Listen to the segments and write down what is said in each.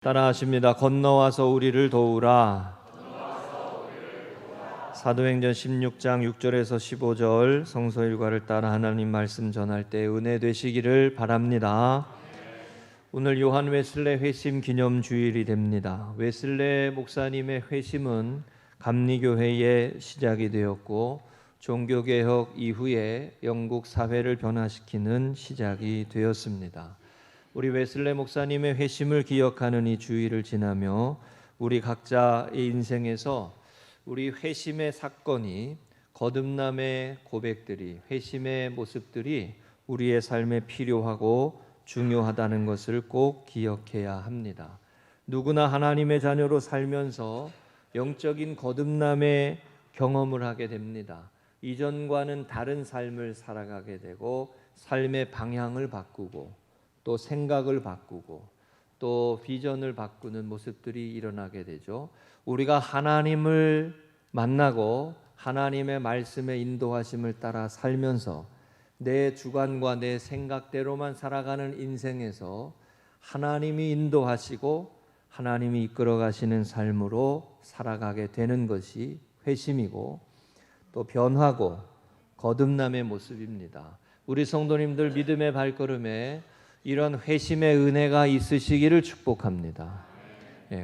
따라하십니다. 건너와서 우리를 도우라. 사도행전 16장 6절에서 15절 성서 일과를 따라 하나님 말씀 전할 때 은혜 되시기를 바랍니다. 오늘 요한 웨슬레 회심 기념 주일이 됩니다. 웨슬레 목사님의 회심은 감리교회의 시작이 되었고 종교개혁 이후에 영국 사회를 변화시키는 시작이 되었습니다. 우리 웨슬레 목사님의 회심을 기억하는 이 주일을 지나며 우리 각자의 인생에서 우리 회심의 사건이, 거듭남의 고백들이, 회심의 모습들이 우리의 삶에 필요하고 중요하다는 것을 꼭 기억해야 합니다. 누구나 하나님의 자녀로 살면서 영적인 거듭남의 경험을 하게 됩니다. 이전과는 다른 삶을 살아가게 되고 삶의 방향을 바꾸고 또 생각을 바꾸고 또 비전을 바꾸는 모습들이 일어나게 되죠. 우리가 하나님을 만나고 하나님의 말씀의 인도하심을 따라 살면서 내 주관과 내 생각대로만 살아가는 인생에서 하나님이 인도하시고 하나님이 이끌어 가시는 삶으로 살아가게 되는 것이 회심이고 또 변화고 거듭남의 모습입니다. 우리 성도님들 믿음의 발걸음에 이런 회심의 은혜가 있으시기를 축복합니다.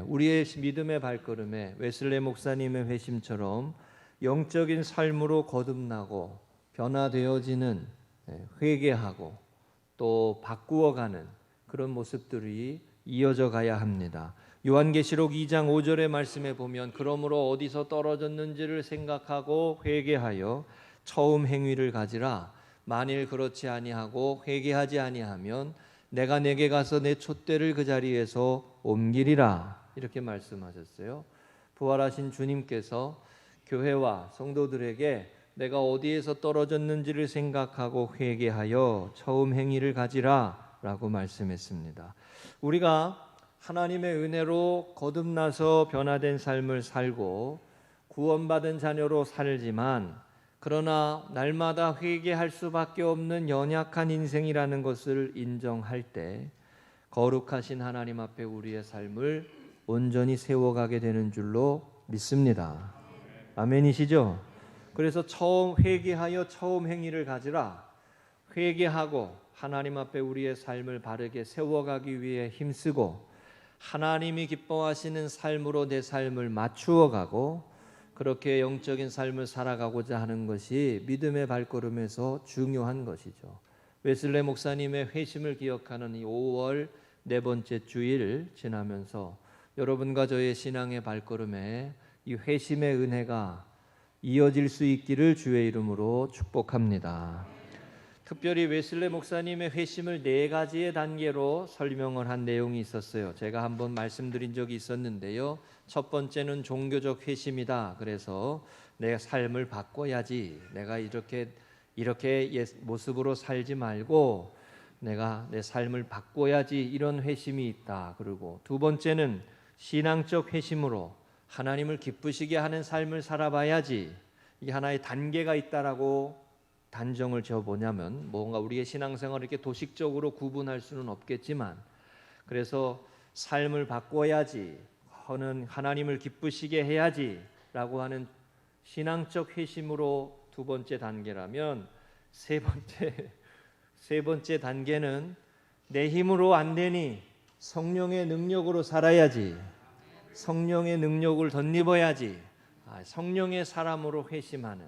우리의 믿음의 발걸음에 웨슬레 목사님의 회심처럼 영적인 삶으로 거듭나고 변화되어지는, 회개하고 또 바꾸어가는 그런 모습들이 이어져 가야 합니다. 요한계시록 2장 5절의 말씀에 보면 그러므로 어디서 떨어졌는지를 생각하고 회개하여 처음 행위를 가지라. 만일 그렇지 아니하고 회개하지 아니하면 내가 내게 가서 내 촛대를 그 자리에서 옮기리라. 이렇게 말씀하셨어요. 부활하신 주님께서 교회와 성도들에게 내가 어디에서 떨어졌는지를 생각하고 회개하여 처음 행위를 가지라 라고 말씀했습니다. 우리가 하나님의 은혜로 거듭나서 변화된 삶을 살고 구원받은 자녀로 살지만 그러나 날마다 회개할 수밖에 없는 연약한 인생이라는 것을 인정할 때 거룩하신 하나님 앞에 우리의 삶을 온전히 세워가게 되는 줄로 믿습니다. 아멘이시죠? 그래서 처음 회개하여 처음 행위를 가지라. 회개하고 하나님 앞에 우리의 삶을 바르게 세워가기 위해 힘쓰고 하나님이 기뻐하시는 삶으로 내 삶을 맞추어가고 그렇게 영적인 삶을 살아가고자 하는 것이 믿음의 발걸음에서 중요한 것이죠. 웨슬레 목사님의 회심을 기억하는 이 5월 네 번째 주일 지나면서 여러분과 저의 신앙의 발걸음에 이 회심의 은혜가 이어질 수 있기를 주의 이름으로 축복합니다. 특별히 웨슬레 목사님의 회심을 네 가지의 단계로 설명을 한 내용이 있었어요. 제가 한번 말씀드린 적이 있었는데요. 첫 번째는 종교적 회심이다. 그래서 내 삶을 바꿔야지. 내가 이렇게 모습으로 살지 말고 내가 내 삶을 바꿔야지. 이런 회심이 있다. 그리고 두 번째는 신앙적 회심으로 하나님을 기쁘시게 하는 삶을 살아봐야지. 이게 하나의 단계가 있다라고 단정을 지어보냐면 뭔가 우리의 신앙생활을 이렇게 도식적으로 구분할 수는 없겠지만 그래서 삶을 바꿔야지 하는 하나님을 기쁘시게 해야지 라고 하는 신앙적 회심으로 두 번째 단계라면 세 번째 단계는 내 힘으로 안 되니 성령의 능력으로 살아야지, 성령의 능력을 덧입어야지, 성령의 사람으로 회심하는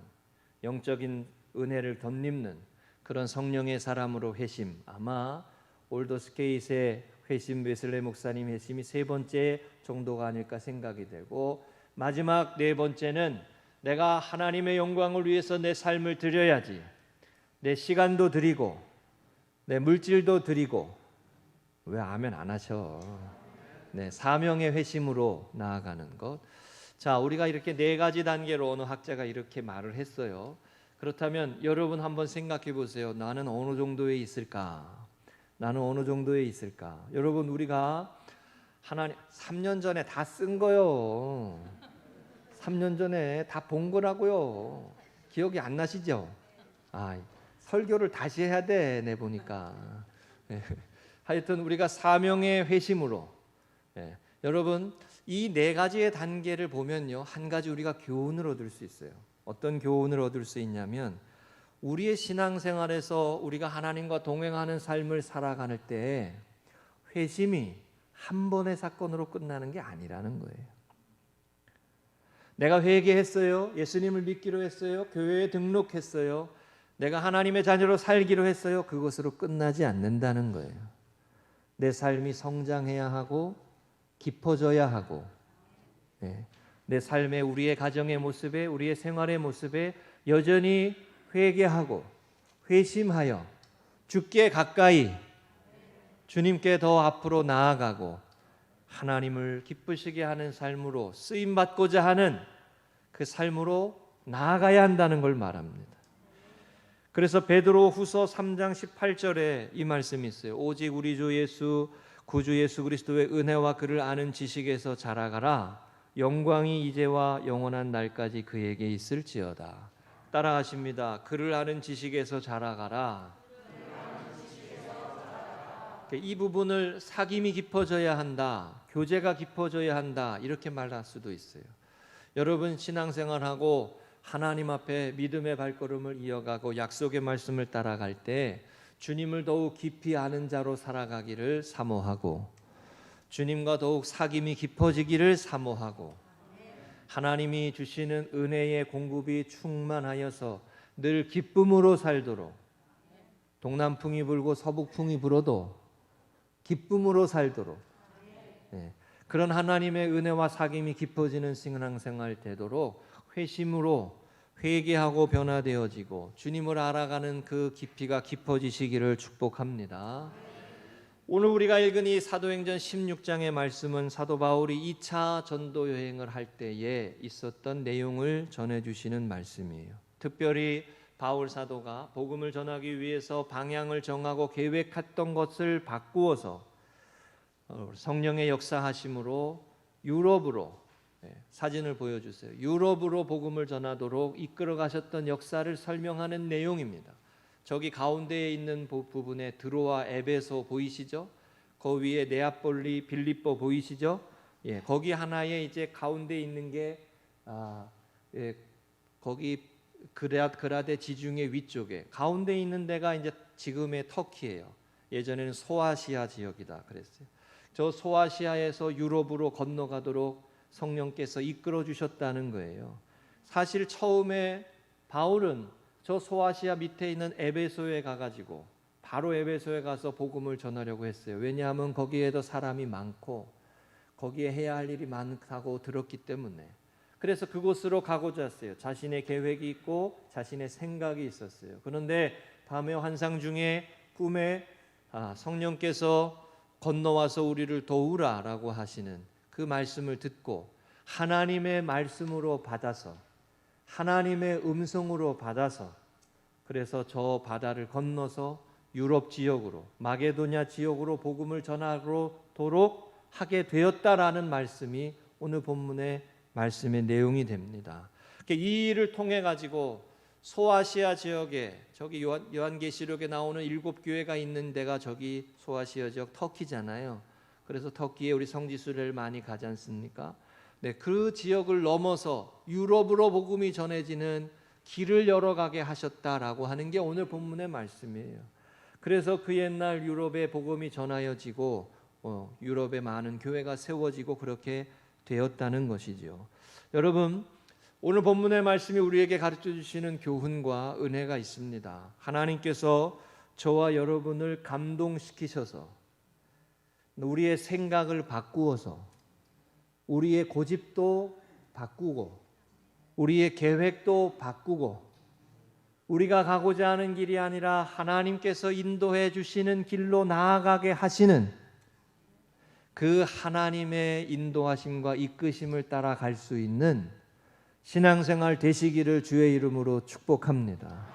영적인 은혜를 덧입는 그런 성령의 사람으로 회심. 아마 올더스케이트의 회심, 웨슬레 목사님 회심이 세 번째 정도가 아닐까 생각이 되고 마지막 네 번째는 내가 하나님의 영광을 위해서 내 삶을 드려야지. 내 시간도 드리고 내 물질도 드리고. 왜 아멘 안 하셔? 사명의 회심으로 나아가는 것. 자, 우리가 이렇게 네 가지 단계로 어느 학자가 이렇게 말을 했어요. 그렇다면 여러분 한번 생각해 보세요. 나는 어느 정도에 있을까? 나는 어느 정도에 있을까? 여러분 우리가 하나님 3년 전에 다 쓴 거요. 3년 전에 다 본 거라고요. 기억이 안 나시죠? 설교를 다시 해야 돼. 내 보니까. 하여튼 우리가 사명의 회심으로 예. 여러분, 이 네 가지의 단계를 보면요, 한 가지 우리가 교훈을 얻을 수 있어요. 어떤 교훈을 얻을 수 있냐면, 우리의 신앙생활에서 우리가 하나님과 동행하는 삶을 살아가는 때 회심이 한 번의 사건으로 끝나는 게 아니라는 거예요. 내가 회개했어요. 예수님을 믿기로 했어요. 교회에 등록했어요. 내가 하나님의 자녀로 살기로 했어요. 그것으로 끝나지 않는다는 거예요. 내 삶이 성장해야 하고 깊어져야 하고, 내 삶에, 우리의 가정의 모습에, 우리의 생활의 모습에 여전히 회개하고 회심하여 주께 가까이, 주님께 더 앞으로 나아가고 하나님을 기쁘시게 하는 삶으로, 쓰임 받고자 하는 그 삶으로 나아가야 한다는 걸 말합니다. 그래서 베드로 후서 3장 18절에 이 말씀이 있어요. 오직 우리 주 예수 구주 예수 그리스도의 은혜와 그를 아는 지식에서 자라가라. 영광이 이제와 영원한 날까지 그에게 있을지어다. 따라하십니다. 그를 아는 지식에서 자라가라. 이 부분을 사귐이 깊어져야 한다, 교제가 깊어져야 한다, 이렇게 말할 수도 있어요. 여러분, 신앙생활하고 하나님 앞에 믿음의 발걸음을 이어가고 약속의 말씀을 따라갈 때 주님을 더욱 깊이 아는 자로 살아가기를 사모하고, 주님과 더욱 사귐이 깊어지기를 사모하고, 하나님이 주시는 은혜의 공급이 충만하여서 늘 기쁨으로 살도록, 동남풍이 불고 서북풍이 불어도 기쁨으로 살도록, 그런 하나님의 은혜와 사귐이 깊어지는 신앙생활 되도록 회심으로 회개하고 변화되어지고 주님을 알아가는 그 깊이가 깊어지시기를 축복합니다. 오늘 우리가 읽은 이 사도행전 16장의 말씀은 사도 바울이 2차 전도 여행을 할 때에 있었던 내용을 전해주시는 말씀이에요. 특별히 바울 사도가 복음을 전하기 위해서 방향을 정하고 계획했던 것을 바꾸어서 성령의 역사하심으로 유럽으로, 사진을 보여주세요. 유럽으로 복음을 전하도록 이끌어 가셨던 역사를 설명하는 내용입니다. 저기 가운데에 있는 부분에 드로아 에베소 보이시죠? 그 위에 네아폴리 빌립보 보이시죠? 거기 하나에 이제 가운데 있는 게 거기 그라데 지중해 위쪽에 가운데 있는 데가 이제 지금의 터키예요. 예전에는 소아시아 지역이다 그랬어요. 저 소아시아에서 유럽으로 건너가도록 성령께서 이끌어 주셨다는 거예요. 사실 처음에 바울은 저 소아시아 밑에 있는 에베소에 가가지고 바로 에베소에 가서 복음을 전하려고 했어요. 왜냐하면 거기에도 사람이 많고 거기에 해야 할 일이 많다고 들었기 때문에. 그래서 그곳으로 가고자 했어요. 자신의 계획이 있고 자신의 생각이 있었어요. 그런데 밤의 환상 중에 꿈에 성령께서 건너와서 우리를 도우라라고 하시는 그 말씀을 듣고 하나님의 말씀으로 받아서, 하나님의 음성으로 받아서, 그래서 저 바다를 건너서 유럽 지역으로, 마게도냐 지역으로 복음을 전하도록 하게 되었다라는 말씀이 오늘 본문의 말씀의 내용이 됩니다. 이 일을 통해 가지고 소아시아 지역에, 저기 요한계시록에 나오는 7교회가 있는 데가 저기 소아시아 지역 터키잖아요. 그래서 터키에 우리 성지순례를 많이 가지 않습니까? 그 지역을 넘어서 유럽으로 복음이 전해지는 길을 열어가게 하셨다라고 하는 게 오늘 본문의 말씀이에요. 그래서 그 옛날 유럽에 복음이 전하여지고 유럽에 많은 교회가 세워지고 그렇게 되었다는 것이죠. 여러분, 오늘 본문의 말씀이 우리에게 가르쳐 주시는 교훈과 은혜가 있습니다. 하나님께서 저와 여러분을 감동시키셔서 우리의 생각을 바꾸어서 우리의 고집도 바꾸고 우리의 계획도 바꾸고 우리가 가고자 하는 길이 아니라 하나님께서 인도해 주시는 길로 나아가게 하시는 그 하나님의 인도하심과 이끄심을 따라갈 수 있는 신앙생활 되시기를 주의 이름으로 축복합니다.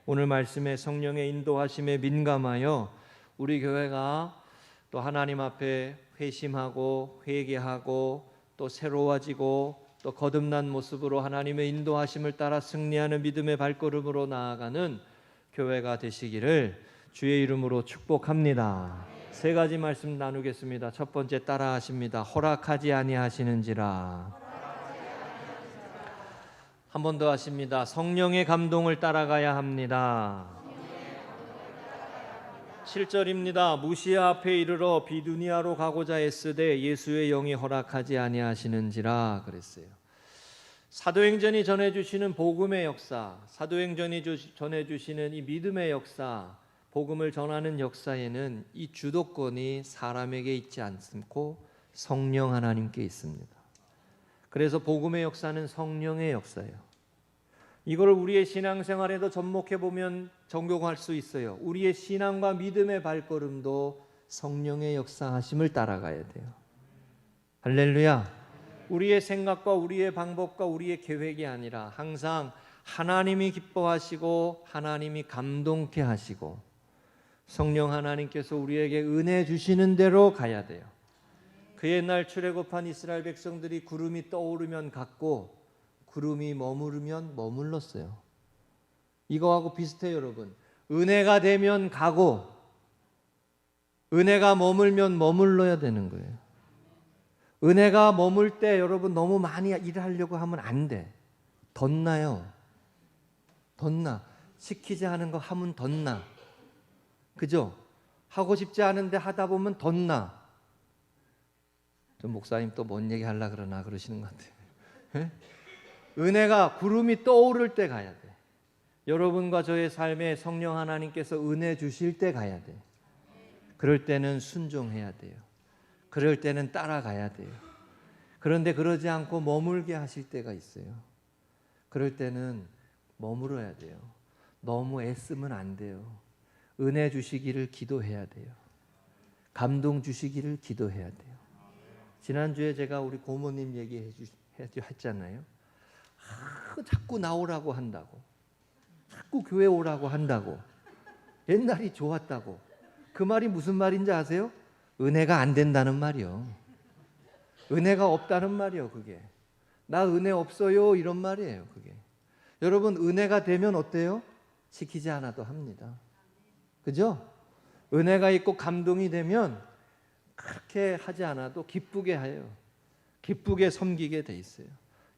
오늘 말씀에 성령의 인도하심에 민감하여 우리 교회가 또 하나님 앞에 회심하고 회개하고 또 새로워지고 또 거듭난 모습으로 하나님의 인도하심을 따라 승리하는 믿음의 발걸음으로 나아가는 교회가 되시기를 주의 이름으로 축복합니다. 세 가지 말씀 나누겠습니다. 첫 번째 따라하십니다. 허락하지 아니하시는지라. 한 번 더 하십니다. 성령의 감동을 따라가야 합니다. 7절입니다. 무시아 앞에 이르러 비두니아로 가고자 애쓰되 예수의 영이 허락하지 아니하시는지라 그랬어요. 사도행전이 전해주시는 복음의 역사, 사도행전이 전해주시는 이 믿음의 역사, 복음을 전하는 역사에는 이 주도권이 사람에게 있지 않고 성령 하나님께 있습니다. 그래서 복음의 역사는 성령의 역사예요. 이걸 우리의 신앙생활에도 접목해 보면 적용할 수 있어요. 우리의 신앙과 믿음의 발걸음도 성령의 역사하심을 따라가야 돼요. 할렐루야. 우리의 생각과 우리의 방법과 우리의 계획이 아니라 항상 하나님이 기뻐하시고 하나님이 감동케 하시고 성령 하나님께서 우리에게 은혜 주시는 대로 가야 돼요. 그 옛날 출애굽한 이스라엘 백성들이 구름이 떠오르면 갔고 구름이 머무르면 머물렀어요. 이거하고 비슷해요, 여러분. 은혜가 되면 가고 은혜가 머물면 머물러야 되는 거예요. 은혜가 머물 때 여러분 너무 많이 일하려고 하면 안 돼. 덧나요. 덧나. 시키지 않은 거 하면 덧나. 그죠? 하고 싶지 않은데 하다 보면 덧나. 좀 목사님 또 뭔 얘기 하려고 그러나 그러시는 것 같아요. 네? 은혜가 구름이 떠오를 때 가야 돼. 여러분과 저의 삶에 성령 하나님께서 은혜 주실 때 가야 돼. 그럴 때는 순종해야 돼요. 그럴 때는 따라가야 돼요. 그런데 그러지 않고 머물게 하실 때가 있어요. 그럴 때는 머물어야 돼요. 너무 애쓰면 안 돼요. 은혜 주시기를 기도해야 돼요. 감동 주시기를 기도해야 돼요. 지난주에 제가 우리 고모님 얘기했잖아요. 자꾸 나오라고 한다고, 자꾸 교회 오라고 한다고, 옛날이 좋았다고. 그 말이 무슨 말인지 아세요? 은혜가 안 된다는 말이요. 은혜가 없다는 말이요. 그게 나 은혜 없어요 이런 말이에요. 그게 여러분 은혜가 되면 어때요? 시키지 않아도 합니다. 그죠? 은혜가 있고 감동이 되면 그렇게 하지 않아도 기쁘게 해요. 기쁘게 섬기게 돼 있어요.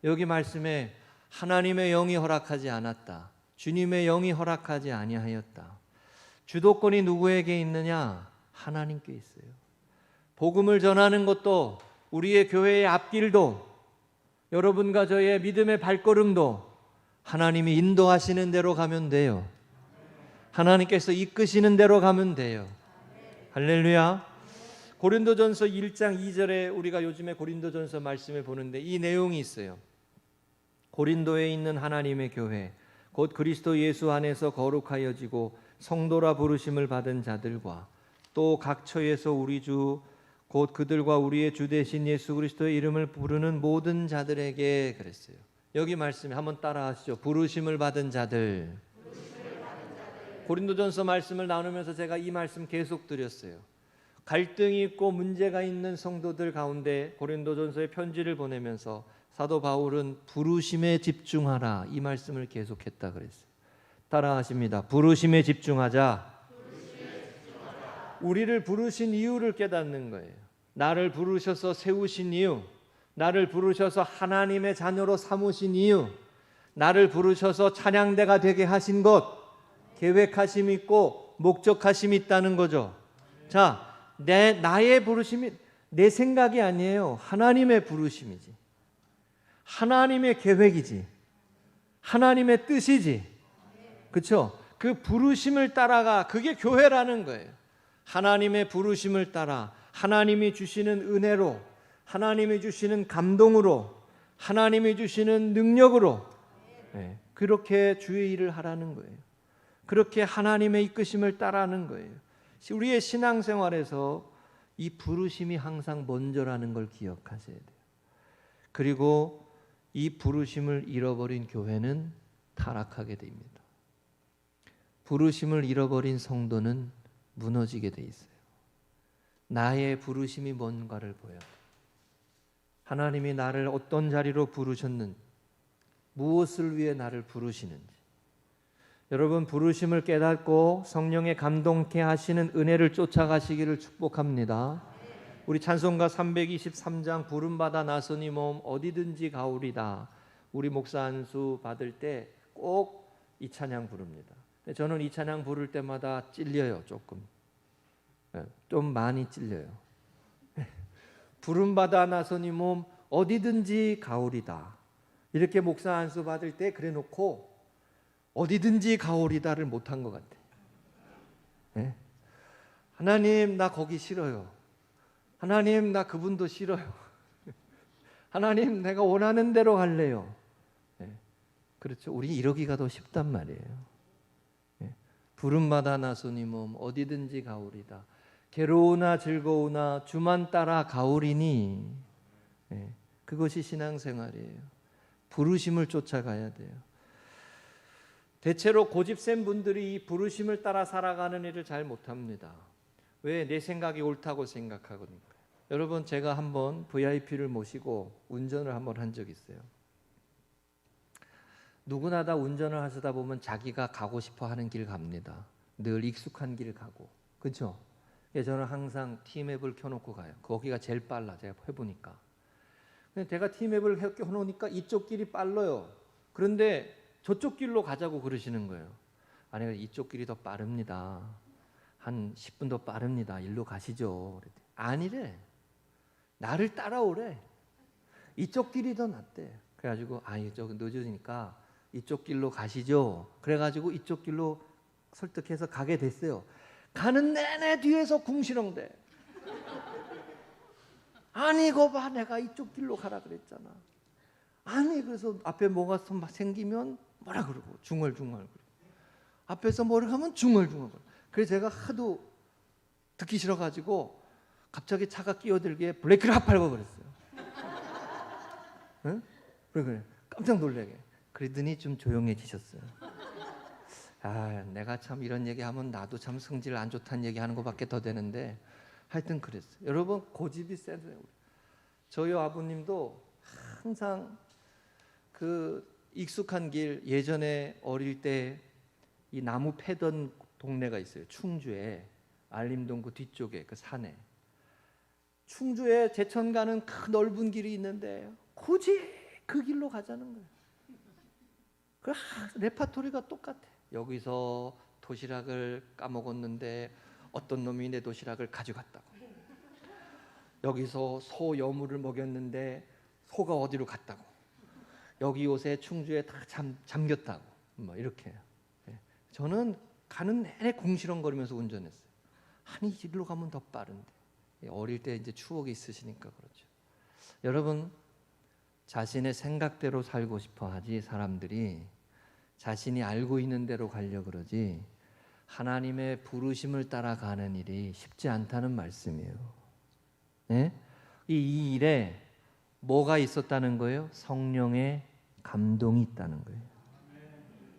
여기 말씀에 하나님의 영이 허락하지 않았다. 주님의 영이 허락하지 아니하였다. 주도권이 누구에게 있느냐? 하나님께 있어요. 복음을 전하는 것도 우리의 교회의 앞길도 여러분과 저의 믿음의 발걸음도 하나님이 인도하시는 대로 가면 돼요. 하나님께서 이끄시는 대로 가면 돼요. 할렐루야. 고린도전서 1장 2절에 우리가 요즘에 고린도전서 말씀을 보는데 이 내용이 있어요. 고린도에 있는 하나님의 교회 곧 그리스도 예수 안에서 거룩하여지고 성도라 부르심을 받은 자들과 또 각 처에서 우리 주 곧 그들과 우리의 주 되신 예수 그리스도의 이름을 부르는 모든 자들에게 그랬어요. 여기 말씀에 한번 따라하시죠. 부르심을 받은 자들. 고린도전서 말씀을 나누면서 제가 이 말씀 계속 드렸어요. 갈등이 있고 문제가 있는 성도들 가운데 고린도전서의 편지를 보내면서 사도 바울은 부르심에 집중하라 이 말씀을 계속했다 그랬어요. 따라하십니다. 부르심에 집중하자. 우리를 부르신 이유를 깨닫는 거예요. 나를 부르셔서 세우신 이유, 나를 부르셔서 하나님의 자녀로 삼으신 이유, 나를 부르셔서 찬양대가 되게 하신 것, 계획하심이 있고 목적하심이 있다는 거죠. 자, 나의 부르심이 내 생각이 아니에요. 하나님의 부르심이지. 하나님의 계획이지. 하나님의 뜻이지. 그렇죠? 그 부르심을 따라가. 그게 교회라는 거예요. 하나님의 부르심을 따라 하나님이 주시는 은혜로, 하나님이 주시는 감동으로, 하나님이 주시는 능력으로 그렇게 주의 일을 하라는 거예요. 그렇게 하나님의 이끄심을 따라하는 거예요. 우리의 신앙생활에서 이 부르심이 항상 먼저라는 걸 기억하셔야 돼요. 그리고 이 부르심을 잃어버린 교회는 타락하게 됩니다. 부르심을 잃어버린 성도는 무너지게 돼 있어요. 나의 부르심이 뭔가를 보여. 하나님이 나를 어떤 자리로 부르셨는지, 무엇을 위해 나를 부르시는지, 여러분 부르심을 깨닫고 성령의 감동케 하시는 은혜를 쫓아가시기를 축복합니다. 우리 찬송가 323장 부름받아 나서니 몸 어디든지 가오리다. 우리 목사 안수 받을 때 꼭 이 찬양 부릅니다. 저는 이 찬양 부를 때마다 찔려요. 좀 많이 찔려요. 부름받아 나서니 몸 어디든지 가오리다. 이렇게 목사 안수 받을 때 그래 놓고 어디든지 가오리다를 못한 것 같아요. 네? 하나님 나 거기 싫어요. 하나님 나 그분도 싫어요. 하나님 내가 원하는 대로 할래요. 네. 그렇죠. 우리 이러기가 더 쉽단 말이에요. 네. 부름받아 나서니 몸 어디든지 가오리다. 괴로우나 즐거우나 주만 따라 가오리니. 네. 그것이 신앙생활이에요. 부르심을 쫓아가야 돼요. 대체로 고집센 분들이 이 부르심을 따라 살아가는 일을 잘 못합니다. 왜? 내 생각이 옳다고 생각하거든요. 여러분 제가 한번 VIP를 모시고 운전을 한번 한 적이 있어요. 누구나 다 운전을 하시다 보면 자기가 가고 싶어 하는 길 갑니다. 늘 익숙한 길 가고. 그렇죠? 저는 항상 T맵을 켜놓고 가요. 거기가 제일 빨라. 제가 해보니까. 근데 제가 T맵을 켜놓으니까 이쪽 길이 빨라요. 그런데 저쪽 길로 가자고 그러시는 거예요. 아니 이쪽 길이 더 빠릅니다. 한 10분 더 빠릅니다. 일로 가시죠. 아니래. 나를 따라오래. 이쪽 길이 더 낫대. 그래가지고 이쪽 늦어지니까 이쪽 길로 가시죠. 그래가지고 이쪽 길로 설득해서 가게 됐어요. 가는 내내 뒤에서 궁시렁대. 아니 거 봐, 내가 이쪽 길로 가라 그랬잖아. 아니 그래서 앞에 뭐가 생기면 뭐라 그러고 중얼중얼 그러고 앞에서 뭐를 하면 중얼중얼 그러고. 그래서 제가 하도 듣기 싫어가지고 갑자기 차가 끼어들게 브레이크를 확 밟아버렸어요. 응? 그래 깜짝 놀라게. 그러더니 좀 조용해지셨어요. 내가 참 이런 얘기하면 나도 참 성질 안 좋다는 얘기하는 것밖에 더 되는데 하여튼 그랬어요. 여러분 고집이 세요. 저희 아버님도 항상 그 익숙한 길, 예전에 어릴 때 이 나무 패던 동네가 있어요. 충주에 알림동 그 뒤쪽에 그 산에. 충주에 제천 가는 큰 넓은 길이 있는데 굳이 그 길로 가자는 거예요. 그 레파토리가 똑같아. 여기서 도시락을 까먹었는데 어떤 놈이 내 도시락을 가져갔다고. 여기서 소 여물을 먹였는데 소가 어디로 갔다고. 여기 요새 충주에 다 잠겼다고. 뭐 이렇게. 저는 가는 내내 궁시렁거리면서 운전했어요. 아니 이리로 가면 더 빠른데. 어릴 때 이제 추억이 있으시니까 그렇죠. 여러분 자신의 생각대로 살고 싶어 하지 사람들이 자신이 알고 있는 대로 가려 그러지 하나님의 부르심을 따라가는 일이 쉽지 않다는 말씀이에요. 네? 이 일에 뭐가 있었다는 거예요? 성령의 감동이 있다는 거예요.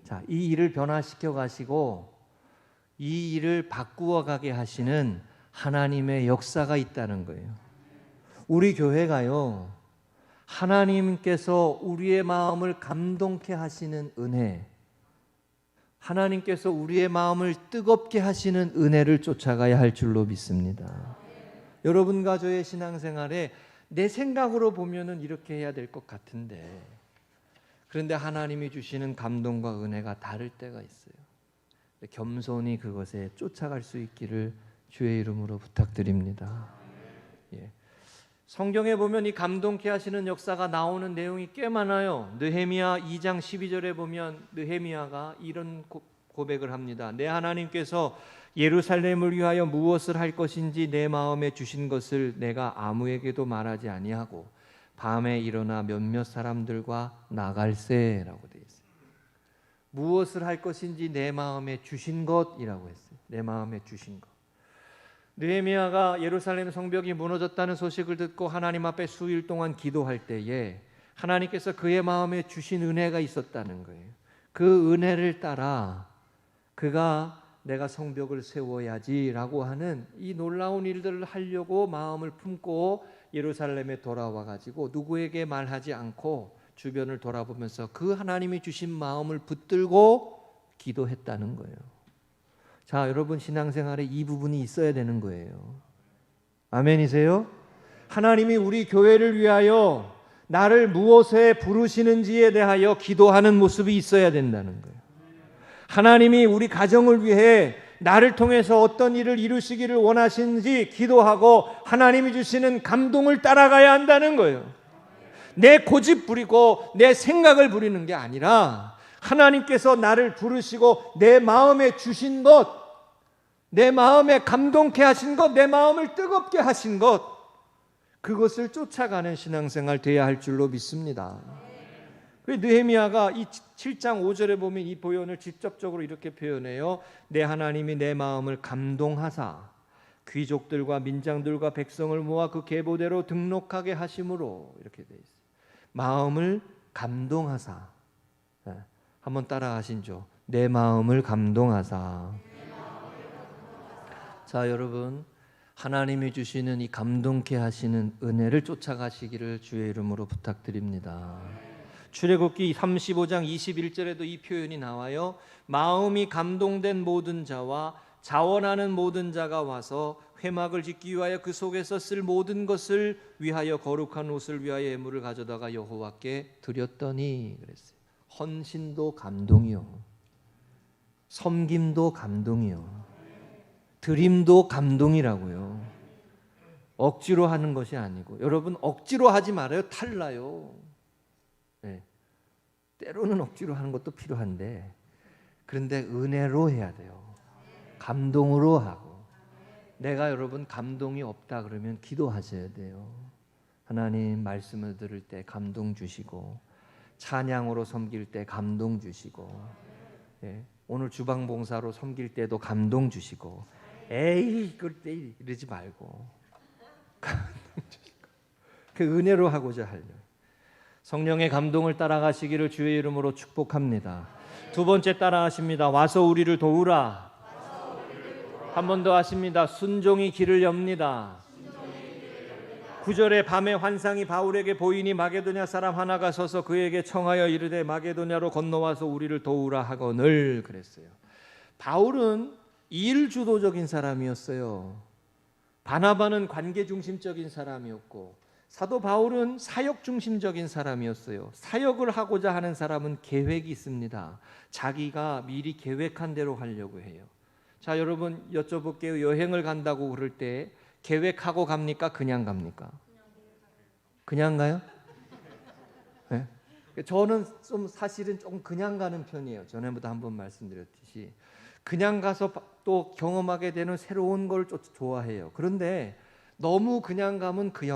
자, 이 일을 변화시켜 가시고 이 일을 바꾸어 가게 하시는 하나님의 역사가 있다는 거예요. 우리 교회가요, 하나님께서 우리의 마음을 감동케 하시는 은혜, 하나님께서 우리의 마음을 뜨겁게 하시는 은혜를 쫓아가야 할 줄로 믿습니다. 여러분과 저의 신앙생활에 내 생각으로 보면은 이렇게 해야 될 것 같은데, 그런데 하나님이 주시는 감동과 은혜가 다를 때가 있어요. 겸손히 그것에 쫓아갈 수 있기를 주의 이름으로 부탁드립니다. 예. 성경에 보면 이 감동케 하시는 역사가 나오는 내용이 꽤 많아요. 느헤미야 2장 12절에 보면 느헤미야가 이런 고백을 합니다. 내 하나님께서 예루살렘을 위하여 무엇을 할 것인지 내 마음에 주신 것을 내가 아무에게도 말하지 아니하고 밤에 일어나 몇몇 사람들과 나갈새라고 되어 있어요. 무엇을 할 것인지 내 마음에 주신 것이라고 했어요. 내 마음에 주신 것. 느헤미야가 예루살렘 성벽이 무너졌다는 소식을 듣고 하나님 앞에 수일 동안 기도할 때에 하나님께서 그의 마음에 주신 은혜가 있었다는 거예요. 그 은혜를 따라 그가 내가 성벽을 세워야지라고 하는 이 놀라운 일들을 하려고 마음을 품고 예루살렘에 돌아와 가지고 누구에게 말하지 않고 주변을 돌아보면서 그 하나님이 주신 마음을 붙들고 기도했다는 거예요. 자, 여러분 신앙생활에 이 부분이 있어야 되는 거예요. 아멘이세요? 하나님이 우리 교회를 위하여 나를 무엇에 부르시는지에 대하여 기도하는 모습이 있어야 된다는 거예요. 하나님이 우리 가정을 위해 나를 통해서 어떤 일을 이루시기를 원하시는지 기도하고 하나님이 주시는 감동을 따라가야 한다는 거예요. 내 고집 부리고 내 생각을 부리는 게 아니라 하나님께서 나를 부르시고 내 마음에 주신 것, 내 마음에 감동케 하신 것, 내 마음을 뜨겁게 하신 것, 그것을 쫓아가는 신앙생활 돼야 할 줄로 믿습니다. 느헤미야가 이 7장 5절에 보면 이 표현을 직접적으로 이렇게 표현해요. 내 하나님이 내 마음을 감동하사 귀족들과 민장들과 백성을 모아 그 계보대로 등록하게 하심으로, 이렇게 돼 있어요. 마음을 감동하사. 한번 따라 하시죠. 내 마음을 감동하사. 자, 여러분, 하나님이 주시는 이 감동케 하시는 은혜를 쫓아가시기를 주의 이름으로 부탁드립니다. 출애굽기 35장 21절에도 이 표현이 나와요. 마음이 감동된 모든 자와 자원하는 모든 자가 와서 회막을 짓기 위하여 그 속에서 쓸 모든 것을 위하여 거룩한 옷을 위하여 예물을 가져다가 여호와께 드렸더니, 그랬어요. 헌신도 감동이요, 섬김도 감동이요, 드림도 감동이라고요. 억지로 하는 것이 아니고. 여러분, 억지로 하지 말아요. 탈나요. 네. 때로는 억지로 하는 것도 필요한데, 그런데 은혜로 해야 돼요. 감동으로 하고. 내가 여러분 감동이 없다 그러면 기도하셔야 돼요. 하나님 말씀을 들을 때 감동 주시고, 찬양으로 섬길 때 감동 주시고, 예. 오늘 주방봉사로 섬길 때도 감동 주시고, 에이 그때 이러지 말고 감동 주시고, 그 은혜로 하고자 하려 성령의 감동을 따라가시기를 주의 이름으로 축복합니다. 두 번째 따라하십니다. 와서 우리를 도우라. 한 번 더 하십니다. 순종이 길을 엽니다. 9절에 밤에 환상이 바울에게 보이니 마게도냐 사람 하나가 서서 그에게 청하여 이르되 마게도냐로 건너와서 우리를 도우라 하거늘, 그랬어요. 바울은 일 주도적인 사람이었어요. 바나바는 관계 중심적인 사람이었고, 사도 바울은 사역 중심적인 사람이었어요. 사역을 하고자 하는 사람은 계획이 있습니다. 자기가 미리 계획한 대로 하려고 해요. 자, 여러분 여쭤볼게요. 여행을 간다고 그럴 때 계획하고 갑니까? 그냥 갑니까? 그냥 가요? 네? 저는 좀 사실은 좀 그냥 가는 편이에요. 전에부터 한번 말씀드렸듯이 그냥 가서 또 경험하게 되는 새로운 걸 좋아해요. 그런데 너무 그냥 가면 그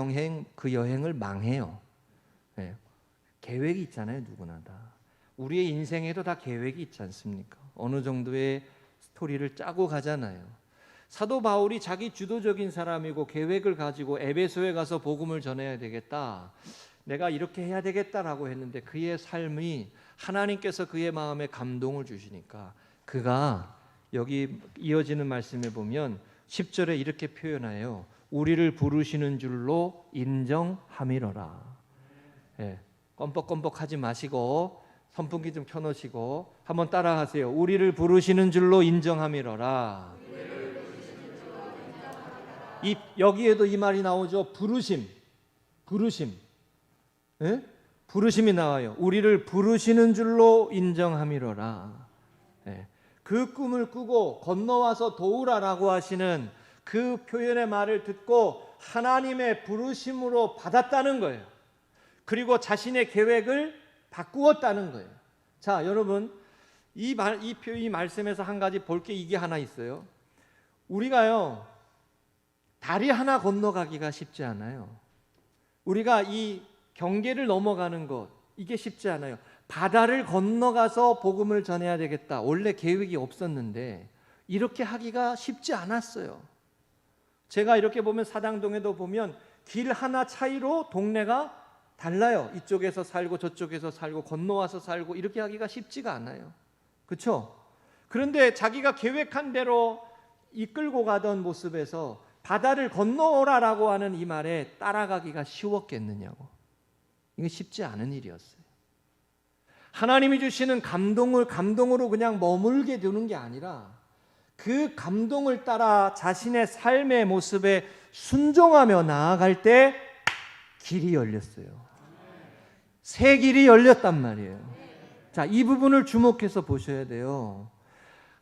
여행을 망해요. 네. 계획이 있잖아요. 누구나 다. 우리의 인생에도 다 계획이 있지 않습니까? 어느 정도의 스토리를 짜고 가잖아요. 사도 바울이 자기 주도적인 사람이고 계획을 가지고 에베소에 가서 복음을 전해야 되겠다, 내가 이렇게 해야 되겠다라고 했는데, 그의 삶이 하나님께서 그의 마음에 감동을 주시니까 그가 여기 이어지는 말씀에 보면 10절에 이렇게 표현해요. 우리를 부르시는 줄로 인정함이로라. 예, 껌뻑껌뻑 하지 마시고 선풍기 좀 켜놓으시고 한번 따라하세요. 우리를 부르시는 줄로 인정함이로라. 여기에도 이 말이 나오죠. 부르심. 예? 부르심이 나와요. 우리를 부르시는 줄로 인정함이로라. 예. 그 꿈을 꾸고 건너와서 도우라라고 하시는 그 표현의 말을 듣고 하나님의 부르심으로 받았다는 거예요. 그리고 자신의 계획을 바꾸었다는 거예요. 자, 여러분, 이 말씀에서 한 가지 볼 게 이게 하나 있어요. 우리가요, 다리 하나 건너가기가 쉽지 않아요. 우리가 이 경계를 넘어가는 것, 이게 쉽지 않아요. 바다를 건너가서 복음을 전해야 되겠다, 원래 계획이 없었는데 이렇게 하기가 쉽지 않았어요. 제가 이렇게 보면 사당동에도 보면 길 하나 차이로 동네가 달라요. 이쪽에서 살고 저쪽에서 살고 건너와서 살고, 이렇게 하기가 쉽지가 않아요. 그렇죠? 그런데 자기가 계획한 대로 이끌고 가던 모습에서 바다를 건너오라라고 하는 이 말에 따라가기가 쉬웠겠느냐고. 이게 쉽지 않은 일이었어요. 하나님이 주시는 감동으로 그냥 머물게 되는 게 아니라 그 감동을 따라 자신의 삶의 모습에 순종하며 나아갈 때 길이 열렸어요. 새 길이 열렸단 말이에요. 자, 이 부분을 주목해서 보셔야 돼요.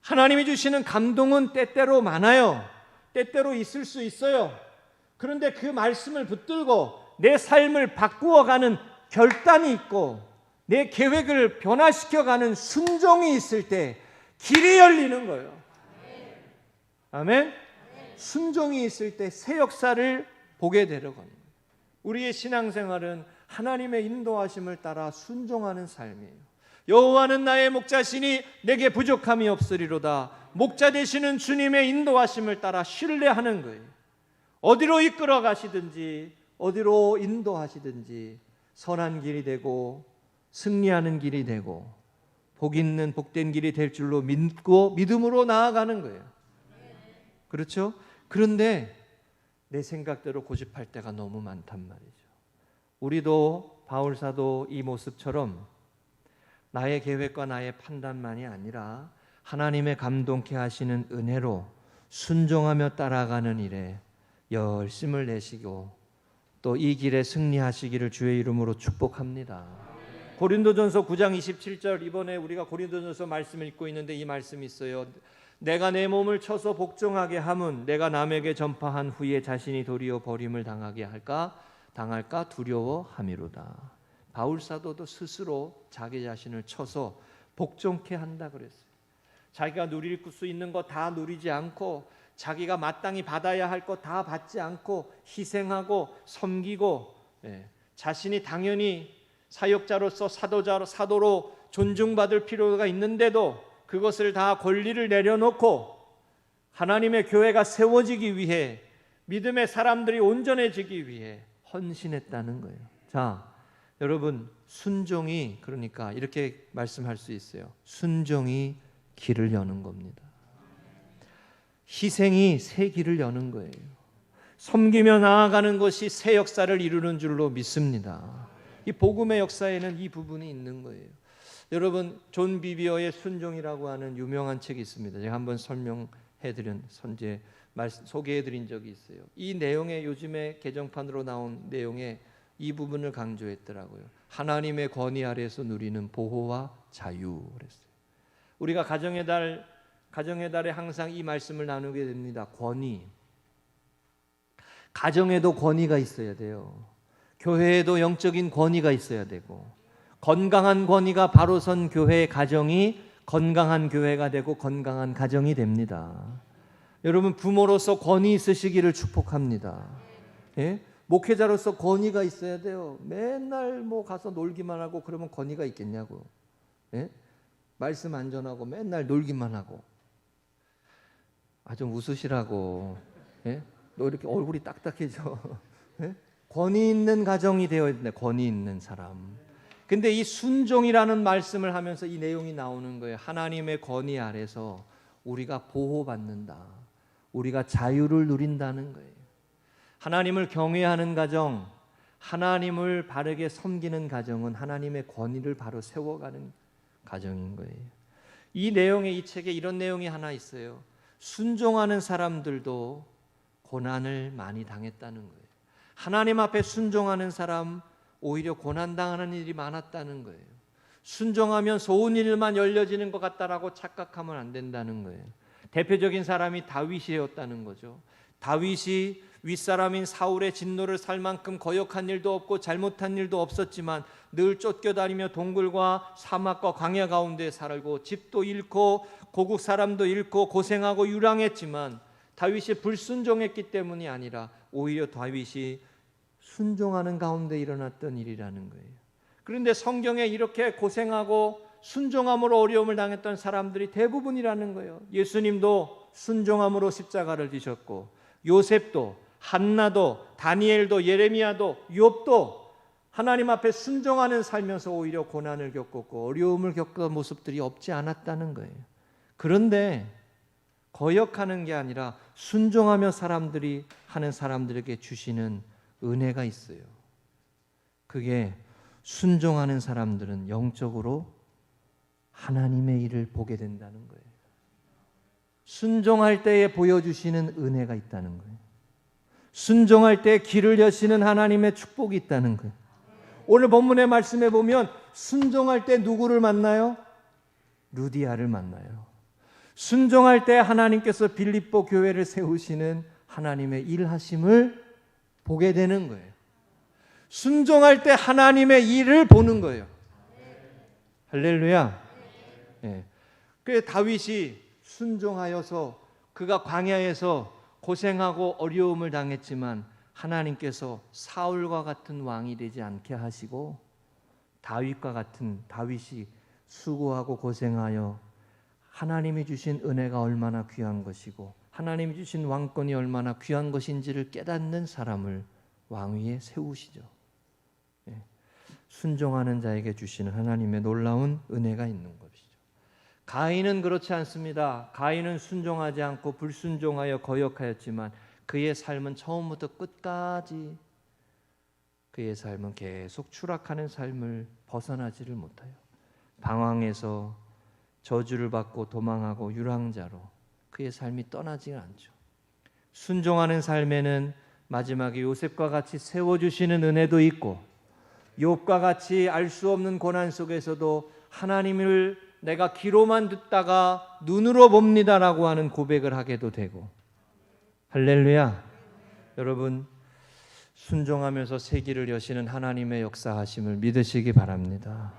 하나님이 주시는 감동은 때때로 많아요. 때때로 있을 수 있어요. 그런데 그 말씀을 붙들고 내 삶을 바꾸어가는 결단이 있고 내 계획을 변화시켜가는 순종이 있을 때 길이 열리는 거예요. 아멘? 순종이 있을 때 새 역사를 보게 되려고 합니다. 우리의 신앙생활은 하나님의 인도하심을 따라 순종하는 삶이에요. 여호와는 나의 목자시니 내게 부족함이 없으리로다. 목자 되시는 주님의 인도하심을 따라 신뢰하는 거예요. 어디로 이끌어 가시든지 어디로 인도하시든지 선한 길이 되고 승리하는 길이 되고 복 있는 복된 길이 될 줄로 믿고 믿음으로 나아가는 거예요. 그렇죠? 그런데 내 생각대로 고집할 때가 너무 많단 말이죠. 우리도 바울사도 이 모습처럼 나의 계획과 나의 판단만이 아니라 하나님의 감동케 하시는 은혜로 순종하며 따라가는 일에 열심을 내시고 또 이 길에 승리하시기를 주의 이름으로 축복합니다. 고린도전서 9장 27절, 이번에 우리가 고린도전서 말씀을 읽고 있는데 이 말씀이 있어요. 내가 내 몸을 쳐서 복종하게 함은 내가 남에게 전파한 후에 자신이 도리어 버림을 당할까 두려워함이로다. 바울 사도도 스스로 자기 자신을 쳐서 복종케 한다 그랬어요. 자기가 누릴 수 있는 거 다 누리지 않고 자기가 마땅히 받아야 할 거 다 받지 않고 희생하고 섬기고 자신이 당연히 사역자로서 사도로 존중받을 필요가 있는데도 그것을 다 권리를 내려놓고 하나님의 교회가 세워지기 위해 믿음의 사람들이 온전해지기 위해 헌신했다는 거예요. 자, 여러분, 순종이 그러니까 이렇게 말씀할 수 있어요. 순종이 길을 여는 겁니다. 희생이 새 길을 여는 거예요. 섬기며 나아가는 것이 새 역사를 이루는 줄로 믿습니다. 이 복음의 역사에는 이 부분이 있는 거예요. 여러분, 존 비비어의 순종이라고 하는 유명한 책이 있습니다. 제가 한번 소개해드린 적이 있어요. 이 내용에 요즘에 개정판으로 나온 내용에 이 부분을 강조했더라고요. 하나님의 권위 아래에서 누리는 보호와 자유 그랬어요. 우리가 가정의 달에 항상 이 말씀을 나누게 됩니다. 권위. 가정에도 권위가 있어야 돼요. 교회에도 영적인 권위가 있어야 되고 건강한 권위가 바로 선 교회의 가정이 건강한 교회가 되고 건강한 가정이 됩니다. 여러분, 부모로서 권위 있으시기를 축복합니다. 예? 목회자로서 권위가 있어야 돼요. 맨날 가서 놀기만 하고 그러면 권위가 있겠냐고. 예? 말씀 안 전하고 맨날 놀기만 하고. 좀 웃으시라고. 예? 너 이렇게 얼굴이 딱딱해져. 예? 권위 있는 가정이 되어야 된다. 권위 있는 사람. 근데 이 순종이라는 말씀을 하면서 이 내용이 나오는 거예요. 하나님의 권위 아래서 우리가 보호받는다. 우리가 자유를 누린다는 거예요. 하나님을 경외하는 가정, 하나님을 바르게 섬기는 가정은 하나님의 권위를 바로 세워가는 가정인 거예요. 이 내용에, 이 책에 이런 내용이 하나 있어요. 순종하는 사람들도 고난을 많이 당했다는 거예요. 하나님 앞에 순종하는 사람 오히려 고난당하는 일이 많았다는 거예요. 순종하면 좋은 일만 열려지는 것 같다라고 착각하면 안 된다는 거예요. 대표적인 사람이 다윗이었다는 거죠. 다윗이 윗사람인 사울의 진노를 살 만큼 거역한 일도 없고 잘못한 일도 없었지만 늘 쫓겨다니며 동굴과 사막과 광야 가운데 살고 집도 잃고 고국 사람도 잃고 고생하고 유랑했지만 다윗이 불순종했기 때문이 아니라 오히려 다윗이 순종하는 가운데 일어났던 일이라는 거예요. 그런데 성경에 이렇게 고생하고 순종함으로 어려움을 당했던 사람들이 대부분이라는 거예요. 예수님도 순종함으로 십자가를 지셨고 요셉도 한나도 다니엘도 예레미야도 욥도 하나님 앞에 순종하는 살면서 오히려 고난을 겪었고 어려움을 겪은 모습들이 없지 않았다는 거예요. 그런데 거역하는 게 아니라 순종하며 사람들이 하는 사람들에게 주시는 은혜가 있어요. 그게 순종하는 사람들은 영적으로 하나님의 일을 보게 된다는 거예요. 순종할 때에 보여주시는 은혜가 있다는 거예요. 순종할 때 길을 여시는 하나님의 축복이 있다는 거예요. 오늘 본문의 말씀에 보면 순종할 때 누구를 만나요? 루디아를 만나요. 순종할 때 하나님께서 빌립보 교회를 세우시는 하나님의 일하심을 보게 되는 거예요. 순종할 때 하나님의 일을 보는 거예요. 할렐루야. 예. 그래서 다윗이 순종하여서 그가 광야에서 고생하고 어려움을 당했지만 하나님께서 사울과 같은 왕이 되지 않게 하시고 다윗과 같은 다윗이 수고하고 고생하여 하나님이 주신 은혜가 얼마나 귀한 것이고 하나님이 주신 왕권이 얼마나 귀한 것인지를 깨닫는 사람을 왕위에 세우시죠. 순종하는 자에게 주시는 하나님의 놀라운 은혜가 있는 것이죠. 가인은 그렇지 않습니다. 가인은 순종하지 않고 불순종하여 거역하였지만 그의 삶은 처음부터 끝까지 그의 삶은 계속 추락하는 삶을 벗어나지를 못해요. 방황해서 저주를 받고 도망하고 유랑자로 그의 삶이 떠나지 않죠. 순종하는 삶에는 마지막에 요셉과 같이 세워주시는 은혜도 있고 욥과 같이 알 수 없는 고난 속에서도 하나님을 내가 귀로만 듣다가 눈으로 봅니다라고 하는 고백을 하게도 되고 할렐루야. 여러분 순종하면서 세기를 여시는 하나님의 역사하심을 믿으시기 바랍니다.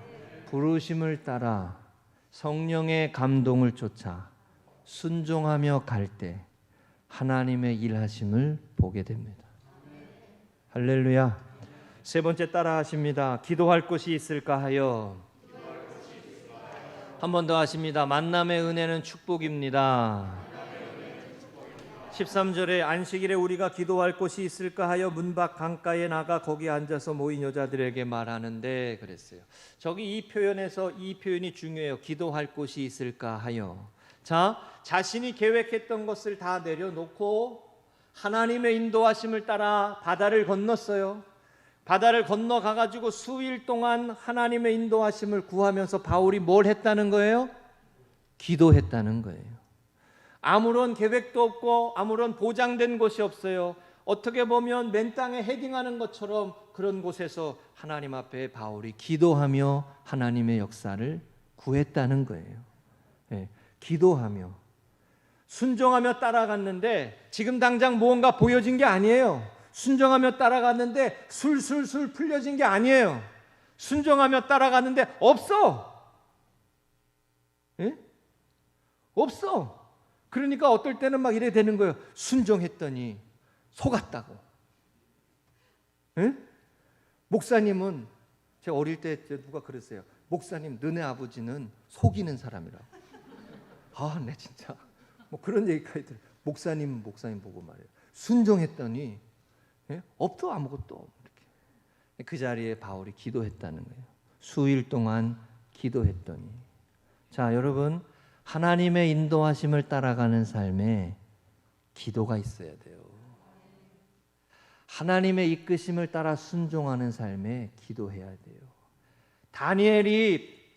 부르심을 따라 성령의 감동을 쫓아 순종하며 갈 때 하나님의 일하심을 보게 됩니다. 할렐루야. 세 번째 따라 하십니다. 기도할 곳이 있을까 하여. 한 번 더 하십니다. 만남의 은혜는 축복입니다. 13절에 안식일에 우리가 기도할 곳이 있을까 하여 문 밖 강가에 나가 거기 앉아서 모인 여자들에게 말하는데 그랬어요. 저기 이 표현에서 이 표현이 중요해요. 기도할 곳이 있을까 하여. 자, 자신이 계획했던 것을 다 내려놓고 하나님의 인도하심을 따라 바다를 건넜어요. 바다를 건너가가지고 수일 동안 하나님의 인도하심을 구하면서 바울이 뭘 했다는 거예요? 기도했다는 거예요. 아무런 계획도 없고 아무런 보장된 곳이 없어요. 어떻게 보면 맨 땅에 헤딩하는 것처럼 그런 곳에서 하나님 앞에 바울이 기도하며 하나님의 역사를 구했다는 거예요. 네, 기도하며 순종하며 따라갔는데 지금 당장 무언가 보여진 게 아니에요. 순종하며 따라갔는데 술술술 풀려진 게 아니에요. 순종하며 따라갔는데 없어. 예? 없어. 그러니까 어떨 때는 막 이래 되는 거예요. 순종했더니 속았다고. 예? 목사님은 제가 어릴 때 누가 그랬어요. 목사님 너네 아버지는 속이는 사람이라고. 아, 네 진짜 뭐 그런 얘기까지 들어요. 목사님 보고 말해요. 순종했더니 없어 아무것도. 이렇게. 그 자리에 바울이 기도했다는 거예요. 수일 동안 기도했더니. 자, 여러분 하나님의 인도하심을 따라가는 삶에 기도가 있어야 돼요. 하나님의 이끄심을 따라 순종하는 삶에 기도해야 돼요. 다니엘이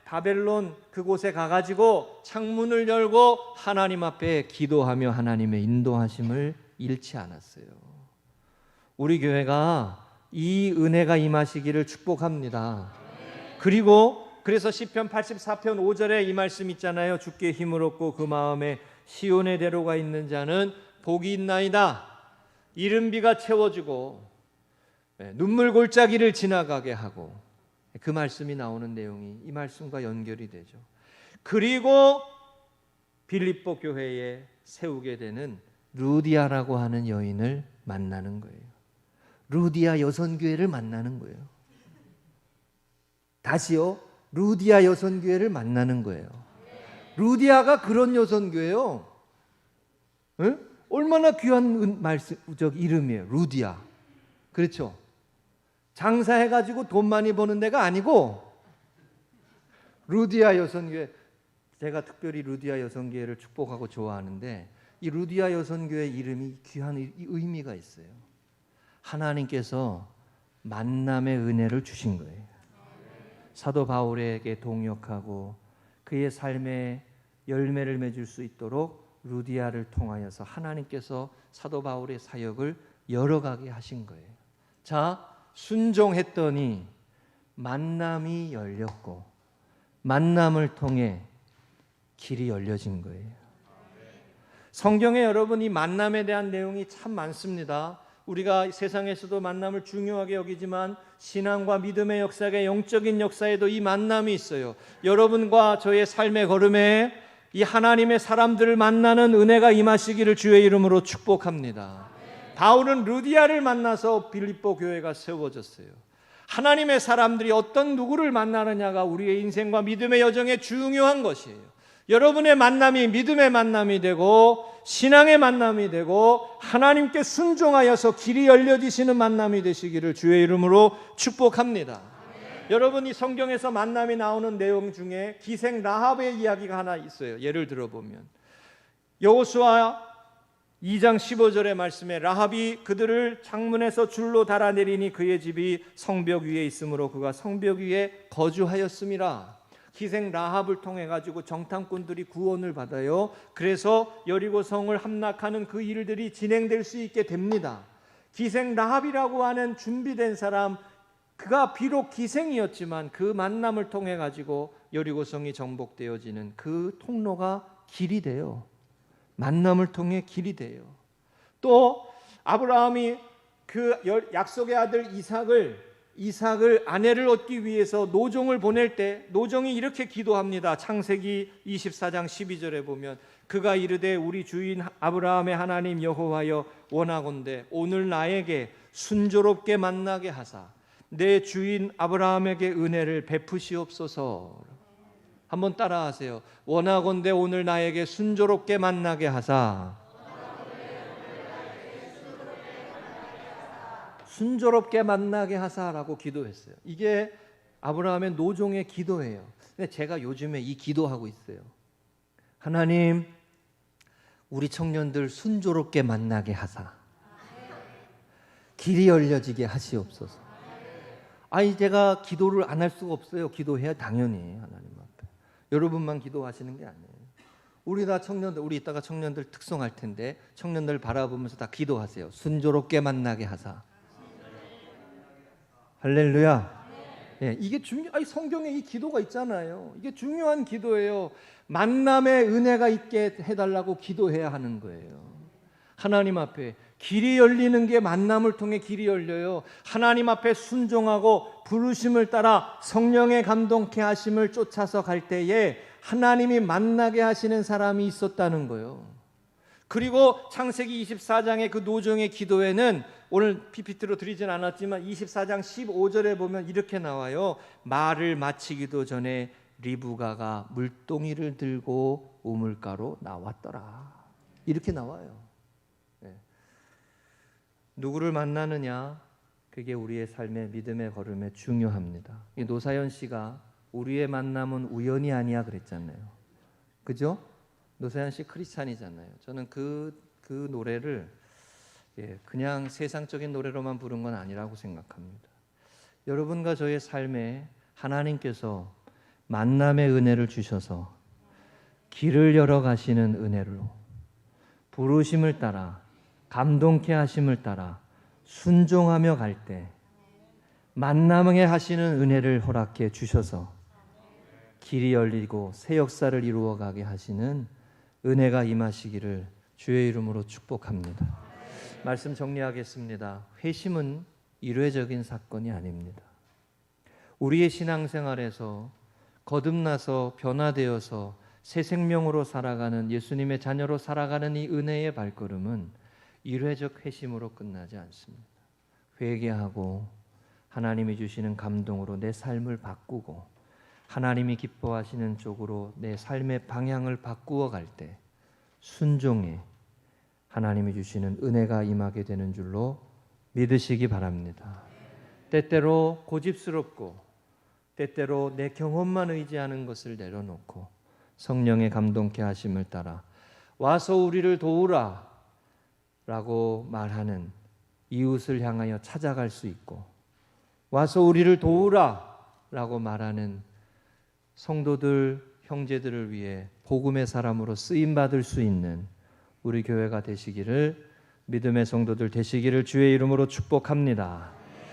바벨론 그곳에 가가지고 창문을 열고 하나님 앞에 기도하며 하나님의 인도하심을 잃지 않았어요. 우리 교회가 이 은혜가 임하시기를 축복합니다. 그리고 그래서 시편 84편 5절에 이 말씀 있잖아요. 주께 힘을 얻고 그 마음에 시온의 대로가 있는 자는 복이 있나이다. 이른 비가 채워주고 눈물 골짜기를 지나가게 하고 그 말씀이 나오는 내용이 이 말씀과 연결이 되죠. 그리고 빌립보 교회에 세우게 되는 루디아라고 하는 여인을 만나는 거예요. 루디아 여선교회를 만나는 거예요. 다시요. 루디아 여선교회를 만나는 거예요. 루디아가 그런 여선교회요. 에? 얼마나 귀한 이름이에요. 루디아. 그렇죠. 장사해가지고 돈 많이 버는 데가 아니고 루디아 여선교회. 제가 특별히 루디아 여선교회를 축복하고 좋아하는데 이 루디아 여선교회 이름이 귀한 의미가 있어요. 하나님께서 만남의 은혜를 주신 거예요. 사도 바울에게 동역하고 그의 삶에 열매를 맺을 수 있도록 루디아를 통하여서 하나님께서 사도 바울의 사역을 열어가게 하신 거예요. 자, 순종했더니 만남이 열렸고 만남을 통해 길이 열려진 거예요. 성경에 여러분 이 만남에 대한 내용이 참 많습니다. 우리가 세상에서도 만남을 중요하게 여기지만 신앙과 믿음의 역사가 영적인 역사에도 이 만남이 있어요. 여러분과 저의 삶의 걸음에 이 하나님의 사람들을 만나는 은혜가 임하시기를 주의 이름으로 축복합니다. 바울은 루디아를 만나서 빌립보 교회가 세워졌어요. 하나님의 사람들이 어떤 누구를 만나느냐가 우리의 인생과 믿음의 여정에 중요한 것이에요. 여러분의 만남이 믿음의 만남이 되고 신앙의 만남이 되고 하나님께 순종하여서 길이 열려지시는 만남이 되시기를 주의 이름으로 축복합니다. 여러분 이 성경에서 만남이 나오는 내용 중에 기생 라합의 이야기가 하나 있어요. 예를 들어보면 여호수아 2장 15절의 말씀에 라합이 그들을 창문에서 줄로 달아내리니 그의 집이 성벽 위에 있으므로 그가 성벽 위에 거주하였음이라. 기생 라합을 통해 가지고 정탐꾼들이 구원을 받아요. 그래서 여리고 성을 함락하는 그 일들이 진행될 수 있게 됩니다. 기생 라합이라고 하는 준비된 사람, 그가 비록 기생이었지만 그 만남을 통해 가지고 여리고 성이 정복되어지는 그 통로가 길이 돼요. 만남을 통해 길이 돼요. 또 아브라함이 그 약속의 아들 이삭을 아내를 얻기 위해서 노종을 보낼 때 노종이 이렇게 기도합니다. 창세기 24장 12절에 보면 그가 이르되 우리 주인 아브라함의 하나님 여호와여 원하건대 오늘 나에게 순조롭게 만나게 하사 내 주인 아브라함에게 은혜를 베푸시옵소서. 한번 따라하세요. 원하건대 오늘 나에게 순조롭게 만나게 하사. 순조롭게 만나게 하사라고 기도했어요. 이게 아브라함의 노종의 기도예요. 근데 제가 요즘에 이 기도하고 있어요. 하나님, 우리 청년들 순조롭게 만나게 하사. 길이 열려지게 하시옵소서. 아니 제가 기도를 안 할 수가 없어요. 기도해야 당연히 하나님 앞에. 여러분만 기도하시는 게 아니에요. 우리 다 청년들, 우리 이따가 청년들 특송할 텐데 청년들 바라보면서 다 기도하세요. 순조롭게 만나게 하사. 할렐루야. 예, 이게 성경에 이 기도가 있잖아요. 이게 중요한 기도예요. 만남의 은혜가 있게 해달라고 기도해야 하는 거예요. 하나님 앞에 길이 열리는 게 만남을 통해 길이 열려요. 하나님 앞에 순종하고 부르심을 따라 성령의 감동케 하심을 쫓아서 갈 때에 하나님이 만나게 하시는 사람이 있었다는 거예요. 그리고 창세기 24장의 그 노종의 기도에는 오늘 PPT로 드리진 않았지만 24장 15절에 보면 이렇게 나와요. 말을 마치기도 전에 리브가가 물동이를 들고 우물가로 나왔더라. 이렇게 나와요. 네. 누구를 만나느냐, 그게 우리의 삶의 믿음의 걸음에 중요합니다. 노사연 씨가 우리의 만남은 우연이 아니야 그랬잖아요. 그죠? 노사연 씨 크리스찬이잖아요. 저는 그 노래를 그냥 세상적인 노래로만 부른 건 아니라고 생각합니다. 여러분과 저의 삶에 하나님께서 만남의 은혜를 주셔서 길을 열어 가시는 은혜로 부르심을 따라 감동케 하심을 따라 순종하며 갈 때 만남에 하시는 은혜를 허락해 주셔서 길이 열리고 새 역사를 이루어 가게 하시는 은혜가 임하시기를 주의 이름으로 축복합니다. 말씀 정리하겠습니다. 회심은 일회적인 사건이 아닙니다. 우리의 신앙생활에서 거듭나서 변화되어서 새 생명으로 살아가는 예수님의 자녀로 살아가는 이 은혜의 발걸음은 일회적 회심으로 끝나지 않습니다. 회개하고 하나님이 주시는 감동으로 내 삶을 바꾸고 하나님이 기뻐하시는 쪽으로 내 삶의 방향을 바꾸어 갈 때 순종에 하나님이 주시는 은혜가 임하게 되는 줄로 믿으시기 바랍니다. 때때로 고집스럽고 때때로 내 경험만 의지하는 것을 내려놓고 성령의 감동케 하심을 따라 와서 우리를 도우라 라고 말하는 이웃을 향하여 찾아갈 수 있고 와서 우리를 도우라 라고 말하는 성도들, 형제들을 위해 복음의 사람으로 쓰임받을 수 있는 우리 교회가 되시기를, 믿음의 성도들 되시기를 주의 이름으로 축복합니다.